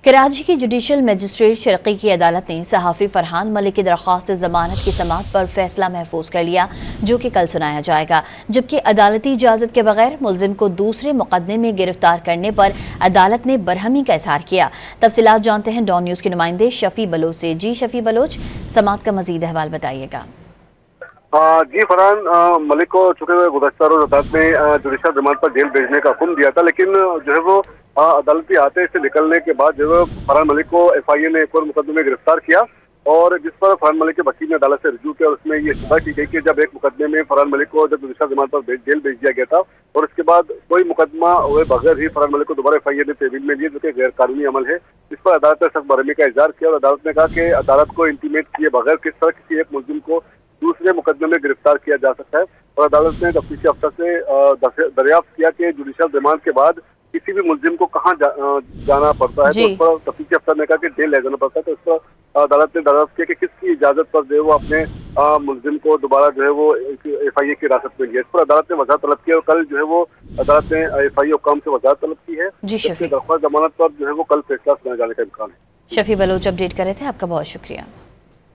कराची की judicial magistrate Sharki की अदालत ने सहाफ़ी फरहान मलिक की दरख्वास्त जमानत की समाअत पर फैसला महफूज कर लिया, जो कि कल सुनाया जाएगा। जबकि अदालती इजाज़त के बगैर मुलजिम को दूसरे मुकदमे में गिरफ्तार करने पर अदालत ने बरहमी का इजहार किया। तफसीलात जानते हैं डॉन न्यूज़ के नुमाइंदे शफी बलोच से। जी शफी बलोच, समाअत का मजीद अहवाल बताइएगा। जी फरहान मलिक को चूंकि गुज़श्ता रोज अदालत ने जुडिशल रिमांड पर जेल भेजने का हुक्म दिया था, लेकिन जो है वो अदालती आदेश से निकलने के बाद जो है फरहान मलिक को FIA ने एक और मुकदमे में गिरफ्तार किया, और जिस पर फरहान मलिक के वकील ने अदालत से रुजू किया। और उसमें ये शुबा की गई कि जब एक मुकदमे में फरहान मलिक को जब जुडिशल रिमांड पर जेल भेज दिया गया था और उसके बाद कोई मुकदमा हुए बगैर ही फरहान मलिक को दोबारा FIA ने तहवील में लिया, जो कि गैर कानूनी अमल है। इस पर अदालत ने सख्त बरहमी का इजहार किया और अदालत ने कहा कि अदालत को इंटीमेट किए बगैर किस तरह किसी एक मुलजिम को दूसरे मुकदमे में गिरफ्तार किया जा सकता है। और अदालत ने तफ्तीशी अफसर से दरियाफ्त किया कि जुडिशल रिमांड के बाद किसी भी मुलजिम को कहाँ जाना पड़ता है, तो उस पर तफ्तीशी अफसर ने कहा कि जेल ले जाना पड़ता है। तो इस पर अदालत ने दरियाफ्त किया कि किसकी इजाजत पर जो है वो अपने मुलजिम को दोबारा जो है वो FIA की हिरासत में लिया। इस पर अदालत ने वजाहत तलब की और कल जो है वो अदालत ने FIA हुक्म से वजाहत तलब की है। जी दरख्वास्त जमानत पर जो है वो कल फैसला सुनाए जाने का इम्कान है। शफी बलोच अपडेट कर रहे थे, आपका बहुत शुक्रिया।